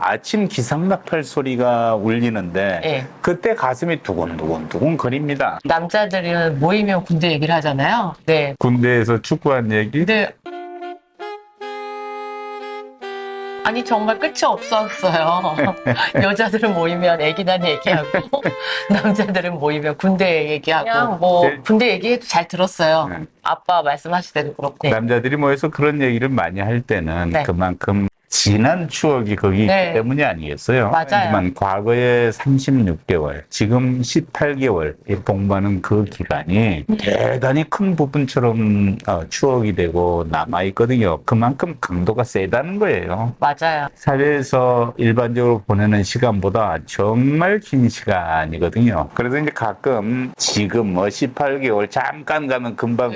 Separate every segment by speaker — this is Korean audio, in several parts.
Speaker 1: 아침 기상나팔 소리가 울리는데
Speaker 2: 예.
Speaker 1: 그때 가슴이 두근두근 거립니다.
Speaker 2: 남자들은 모이면 군대 얘기를 하잖아요. 네.
Speaker 1: 군대에서 축구한 얘기?
Speaker 2: 근데 아니 정말 끝이 없었어요. 여자들은 모이면 애기난 얘기하고 남자들은 모이면 군대 얘기하고
Speaker 1: 그냥
Speaker 2: 뭐
Speaker 1: 제-
Speaker 2: 군대 얘기해도 잘 들었어요.
Speaker 1: 네.
Speaker 2: 아빠 말씀하실 때도 그렇고.
Speaker 1: 남자들이 모여서 그런 얘기를 많이 할 때는
Speaker 2: 네.
Speaker 1: 그만큼 지난 추억이 거기
Speaker 2: 네.
Speaker 1: 있기 때문이 아니겠어요?
Speaker 2: 맞아요.
Speaker 1: 하지만 과거에 36개월, 지금 18개월 공부하는 그 기간이 대단히 큰 부분처럼 추억이 되고 남아있거든요. 그만큼 강도가 세다는 거예요.
Speaker 2: 맞아요.
Speaker 1: 사회에서 일반적으로 보내는 시간보다 정말 긴 시간이거든요. 그래서 이제 가끔 지금 18개월 잠깐 가면 금방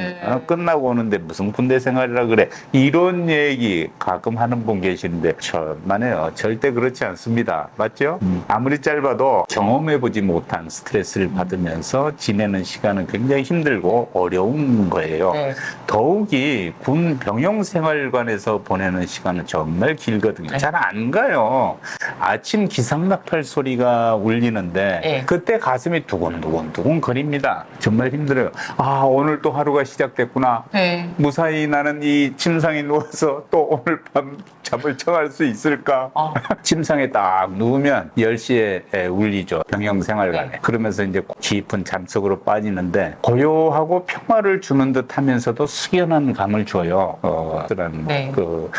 Speaker 1: 끝나고 오는데 무슨 군대 생활이라 그래. 이런 얘기 가끔 하는 분 계시는데 천만에요. 절대 그렇지 않습니다. 맞죠? 아무리 짧아도 경험해보지 못한 스트레스를 받으면서 지내는 시간은 굉장히 힘들고 어려운 거예요.
Speaker 2: 네.
Speaker 1: 더욱이 군 병영 생활관에서 보내는 시간은 정말 길거든요.
Speaker 2: 네.
Speaker 1: 잘 안 가요. 아침 기상나팔 소리가 울리는데
Speaker 2: 네.
Speaker 1: 그때 가슴이 두근두근 거립니다. 정말 힘들어요. 아, 오늘 또 하루가 시작됐구나.
Speaker 2: 네.
Speaker 1: 무사히 나는 이 침상에 누워서 또 오늘 밤 잠을 청할 수 있을까? 침상에 딱 누우면 10시에 울리죠. 병영생활관에.
Speaker 2: 네.
Speaker 1: 그러면서 이제 깊은 잠속으로 빠지는데 고요하고 평화를 주는 듯 하면서도 숙연한 감을 줘요.
Speaker 2: 네.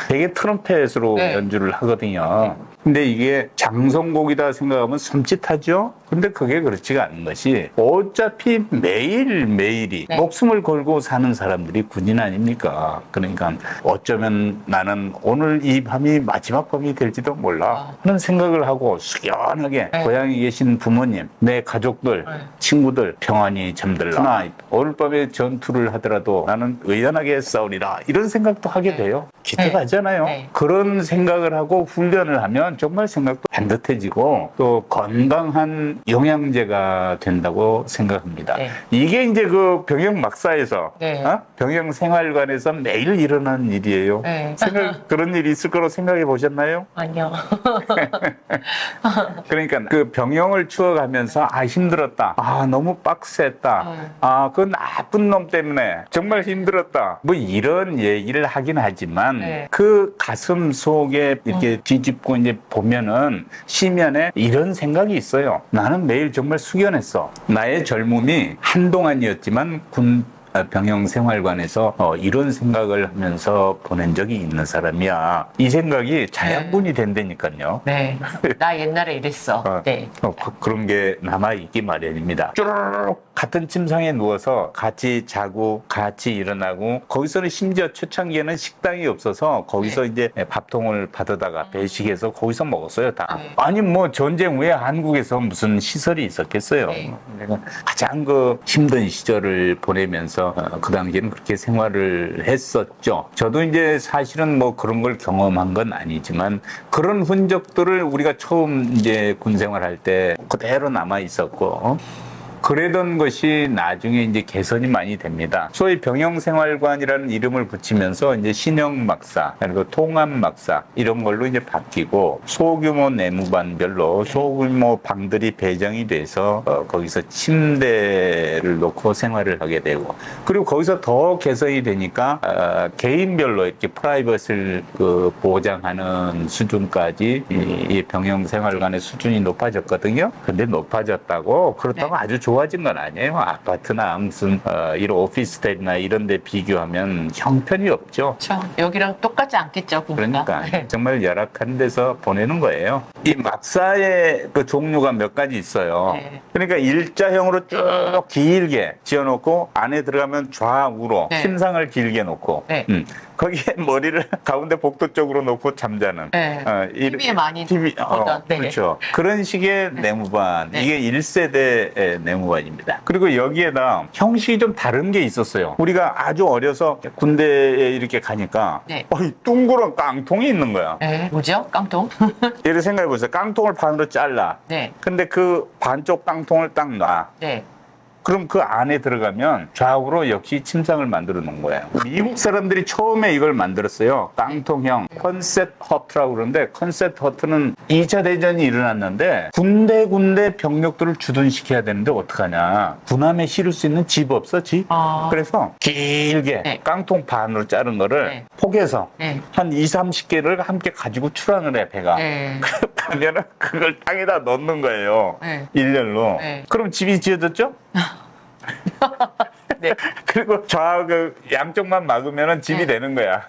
Speaker 1: 되게 트럼펫으로
Speaker 2: 네.
Speaker 1: 연주를 하거든요. 근데 이게 장성곡이다 생각하면 섬찟하죠? 근데 그게 그렇지가 않은 것이 어차피 매일매일이
Speaker 2: 네.
Speaker 1: 목숨을 걸고 사는 사람들이 군인 아닙니까? 그러니까 어쩌면 나는 오늘 이 밤이 마지막 밤이 될지도 몰라 하는 생각을 하고 숙연하게
Speaker 2: 네.
Speaker 1: 고향에 계신 부모님, 내 가족들,
Speaker 2: 네.
Speaker 1: 친구들 평안히 잠들라. 오늘 밤에 전투를 하더라도 나는 의연하게 싸우리라. 이런 생각도 하게
Speaker 2: 네.
Speaker 1: 돼요. 기대가 하잖아요.
Speaker 2: 네.
Speaker 1: 그런 생각을 하고 훈련을 하면 정말 생각도 반듯해지고 또 건강한 영양제가 된다고 생각합니다.
Speaker 2: 네.
Speaker 1: 이게 이제 그 병영 막사에서
Speaker 2: 네.
Speaker 1: 병영 생활관에서 매일 일어나는 일이에요.
Speaker 2: 네.
Speaker 1: 그런 일이 있을 거로 생각해 보셨나요?
Speaker 2: 아니요.
Speaker 1: 그러니까 그 병영을 추억하면서 힘들었다. 너무 빡셌다. 그 나쁜 놈 때문에 정말 힘들었다. 뭐 이런 얘기를 하긴 하지만
Speaker 2: 네.
Speaker 1: 그 가슴 속에 이렇게 뒤집고 이제 보면은 시면에 이런 생각이 있어요. 나는 매일 정말 숙연했어. 나의 젊음이 한동안이었지만 병영 생활관에서 이런 생각을 하면서 보낸 적이 있는 사람이야. 이 생각이 자양분이 된다니까요.
Speaker 2: 네. 나 옛날에 이랬어. 네.
Speaker 1: 그런 게 남아있기 마련입니다. 쭈르륵 같은 침상에 누워서 같이 자고 같이 일어나고 거기서는 심지어 초창기에는 식당이 없어서 거기서 이제 밥통을 받아다가 배식해서 거기서 먹었어요. 다. 아니 뭐 전쟁 후에 한국에서 무슨 시설이 있었겠어요.
Speaker 2: 네.
Speaker 1: 내가 가장 그 힘든 시절을 보내면서 그 당시에는 그렇게 생활을 했었죠. 저도 이제 사실은 뭐 그런 걸 경험한 건 아니지만 그런 흔적들을 우리가 처음 이제 군 생활할 때 그대로 남아 있었고 그러던 것이 나중에 이제 개선이 많이 됩니다. 소위 병영생활관이라는 이름을 붙이면서 이제 신형막사, 그리고 통합막사 이런 걸로 이제 바뀌고 소규모 내무반별로 소규모 방들이 배정이 돼서 거기서 침대를 놓고 생활을 하게 되고 그리고 거기서 더 개선이 되니까 개인별로 이렇게 프라이버시를 보장하는 수준까지 이 병영생활관의 수준이 높아졌거든요. 근데 높아졌다고 그렇다고 아주 좋아진 건 아니에요. 아파트나 무슨 이런 오피스텔이나 이런 데 비교하면 형편이 없죠.
Speaker 2: 그렇죠. 여기랑 똑같지 않겠죠.
Speaker 1: 그러니까
Speaker 2: 네.
Speaker 1: 정말 열악한 데서 보내는 거예요. 이 막사의 그 종류가 몇 가지 있어요.
Speaker 2: 네.
Speaker 1: 그러니까 일자형으로 쭉 길게 지어놓고 안에 들어가면 좌우로
Speaker 2: 네.
Speaker 1: 침상을 길게 놓고
Speaker 2: 네.
Speaker 1: 거기에 머리를 가운데 복도 쪽으로 놓고 잠자는
Speaker 2: 네. TV에 많이 보던, 네.
Speaker 1: 그렇죠. 그런 식의 내무반.
Speaker 2: 네.
Speaker 1: 이게 1세대 내무반입니다. 그리고 여기에다 형식이 좀 다른 게 있었어요. 우리가 아주 어려서 군대에 이렇게 가니까
Speaker 2: 네.
Speaker 1: 둥그런 깡통이 있는 거야.
Speaker 2: 네. 뭐죠? 깡통?
Speaker 1: 예를 생각해 보세요. 깡통을 반으로 잘라.
Speaker 2: 네.
Speaker 1: 근데 그 반쪽 깡통을 딱 놔.
Speaker 2: 네.
Speaker 1: 그럼 그 안에 들어가면 좌우로 역시 침상을 만들어 놓은 거예요. 미국 사람들이 처음에 이걸 만들었어요. 깡통형 컨셉 허트라고 그러는데 컨셉 허트는 2차 대전이 일어났는데 군데 병력들을 주둔시켜야 되는데 어떡하냐. 군함에 실을 수 있는 집 없어, 집? 그래서 길게
Speaker 2: 네.
Speaker 1: 깡통 반으로 자른 거를
Speaker 2: 네.
Speaker 1: 포개서
Speaker 2: 네.
Speaker 1: 한 2, 30개를 함께 가지고 출항을 해, 배가.
Speaker 2: 네.
Speaker 1: 그러면은 그걸 땅에다 넣는 거예요.
Speaker 2: 네.
Speaker 1: 일렬로.
Speaker 2: 네.
Speaker 1: 그럼 집이 지어졌죠?
Speaker 2: 네.
Speaker 1: 그리고 그 양쪽만 막으면은 집이
Speaker 2: 네.
Speaker 1: 되는 거야.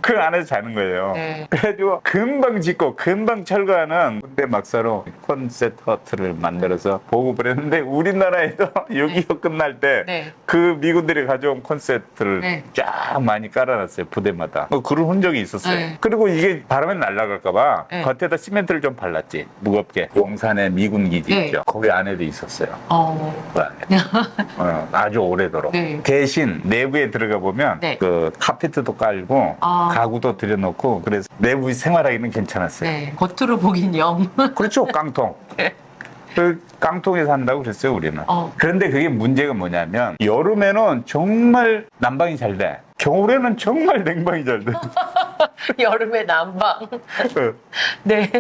Speaker 1: 그 안에서 자는 거예요.
Speaker 2: 네.
Speaker 1: 그래가지고 금방 짓고 금방 철거하는 군대 막사로 콘셉트 허트를 만들어서 보급을 했는데 우리나라에도 6.25 끝날 때
Speaker 2: 네.
Speaker 1: 그 미군들이 가져온 콘셉트를
Speaker 2: 네.
Speaker 1: 쫙 많이 깔아놨어요. 부대마다. 그런 흔적이 있었어요.
Speaker 2: 네.
Speaker 1: 그리고 이게 바람에 날아갈까봐
Speaker 2: 네.
Speaker 1: 겉에다 시멘트를 좀 발랐지. 무겁게. 용산에 미군 기지
Speaker 2: 네.
Speaker 1: 있죠. 거기 안에도 있었어요. 그 안에. 아주 오래도록.
Speaker 2: 네.
Speaker 1: 대신 내부에 들어가 보면
Speaker 2: 네.
Speaker 1: 그 카페트도 깔고 가구도 들여놓고 그래서 내부 생활하기는 괜찮았어요.
Speaker 2: 네. 겉으로 보긴 영.
Speaker 1: 그렇죠, 깡통.
Speaker 2: 네.
Speaker 1: 그 깡통에 산다고 그랬어요, 우리는.
Speaker 2: 어.
Speaker 1: 그런데 그게 문제가 뭐냐면 여름에는 정말 난방이 잘 돼. 겨울에는 정말 냉방이 잘 돼.
Speaker 2: 여름에 난방. 네.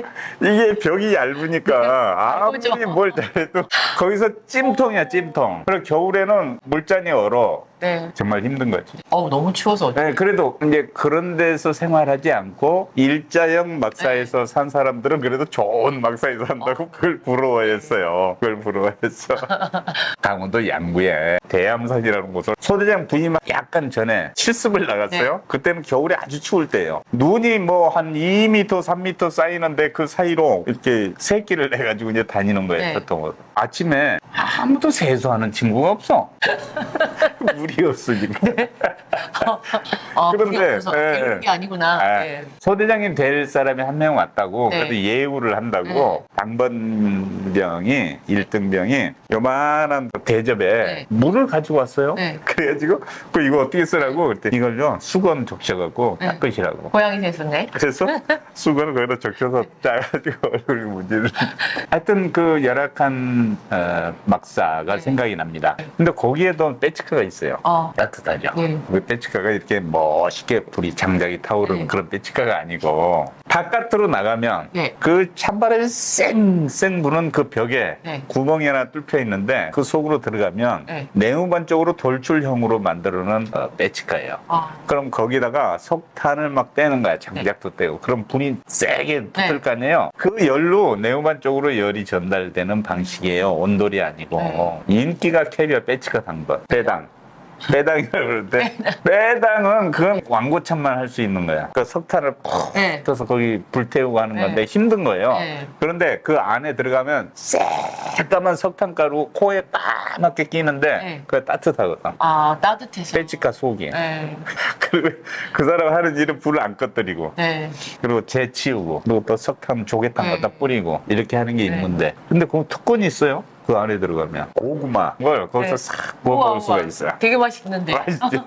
Speaker 1: 이게 벽이 얇으니까 아무리
Speaker 2: 그죠?
Speaker 1: 뭘 잘해도 거기서 찜통이야, 찜통. 그리고 겨울에는 물잔이 얼어.
Speaker 2: 네.
Speaker 1: 정말 힘든 거지.
Speaker 2: 너무 추워서.
Speaker 1: 네, 그래도 이제 그런 데서 생활하지 않고 일자형 막사에서 산 사람들은 그래도 좋은 막사에서 산다고 그걸 부러워했어요. 그걸 부러워했어. 강원도 양구에 대암산이라는 곳을 소대장 부임 약간 전에 실습을 나갔어요.
Speaker 2: 네.
Speaker 1: 그때는 겨울에 아주 추울 때예요. 눈이 뭐 한 2m, 3m 쌓이는데 그 사이로 이렇게 새끼를 내가지고 이제 다니는 거예요.
Speaker 2: 네.
Speaker 1: 보통 아침에 아무도 세수하는 친구가 없어. 물이 없으니까.
Speaker 2: 그런데
Speaker 1: 예,
Speaker 2: 이런 게 아니구나.
Speaker 1: 아,
Speaker 2: 네.
Speaker 1: 소대장님 될 사람이 한 명 왔다고
Speaker 2: 네.
Speaker 1: 그래도 예우를 한다고 당번병이 1등병이 요만한 대접에
Speaker 2: 네.
Speaker 1: 물을 가지고 왔어요.
Speaker 2: 네.
Speaker 1: 그래가지고 이거 어떻게 쓰라고 그랬더니 이걸요 수건 적셔갖고
Speaker 2: 네.
Speaker 1: 닦으시라고.
Speaker 2: 고양이 됐었네.
Speaker 1: 그래서 수건을 거기다 적셔서 짜가지고 얼굴 문지를. 하여튼 그 열악한 막사가
Speaker 2: 네.
Speaker 1: 생각이 납니다. 근데 거기에도 빼치카가 있어요. 따뜻하죠.
Speaker 2: 네.
Speaker 1: 그 빼치카가 이렇게 멋있게 불이 장작이 타오르는
Speaker 2: 네.
Speaker 1: 그런 빼치카가 아니고 바깥으로 나가면
Speaker 2: 네.
Speaker 1: 그 찬바람이 쌩쌩 부는 그 벽에
Speaker 2: 네.
Speaker 1: 구멍이 하나 뚫혀 있는데 그 속으로 들어가면
Speaker 2: 네.
Speaker 1: 내후반 쪽으로 돌출형으로 만들어놓은 빼치카예요. 그럼 거기다가 석탄을 막 떼는 거야. 장작도 떼고. 그럼 불이 세게 붙을 거 아니에요. 그 열로 내후반 쪽으로 열이 전달되는 방식이에요. 온돌이 아니고. 인기가 캐리어 빼치카 당번. 배당. 배당이라고 그러는데 배당은 그건 광고참만 할 수 있는 거야. 그 석탄을 푹
Speaker 2: 네.
Speaker 1: 떠서 거기 불태우고 하는 건데
Speaker 2: 네.
Speaker 1: 힘든 거예요.
Speaker 2: 네.
Speaker 1: 그런데 그 안에 들어가면 새까만 석탄가루 코에 딱 맞게 끼는데
Speaker 2: 네.
Speaker 1: 그게 따뜻하거든.
Speaker 2: 따뜻해서.
Speaker 1: 빼치카 속이.
Speaker 2: 네.
Speaker 1: 그리고 그 사람 하는 일은 불을 안 꺼뜨리고
Speaker 2: 네.
Speaker 1: 그리고 재치우고 그리고 또 석탄 조개탕
Speaker 2: 네.
Speaker 1: 갖다 뿌리고 이렇게 하는 게
Speaker 2: 네.
Speaker 1: 있는데 근데 그 특권이 있어요. 그 안에 들어가면 고구마 걸 거기서
Speaker 2: 네.
Speaker 1: 싹 구워 먹을 수가 있어요.
Speaker 2: 되게 맛있는데.
Speaker 1: 맛있지.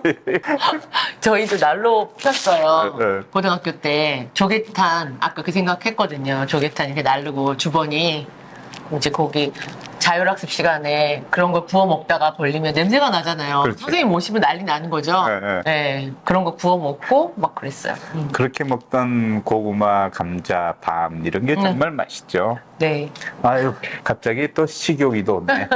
Speaker 2: 저희도 난로 폈어요.
Speaker 1: 네.
Speaker 2: 고등학교 때 조개탄 아까 그 생각했거든요. 조개탄 이렇게 날르고 주번이 이제 거기 자율학습 시간에 그런 걸 구워 먹다가 걸리면 냄새가 나잖아요.
Speaker 1: 그렇지.
Speaker 2: 선생님 오시면 난리 나는 거죠.
Speaker 1: 네,
Speaker 2: 네. 그런 거 구워 먹고 막 그랬어요.
Speaker 1: 그렇게 먹던 고구마, 감자, 밤 이런 게 정말 맛있죠.
Speaker 2: 네.
Speaker 1: 아유 갑자기 또 식욕이 돋네.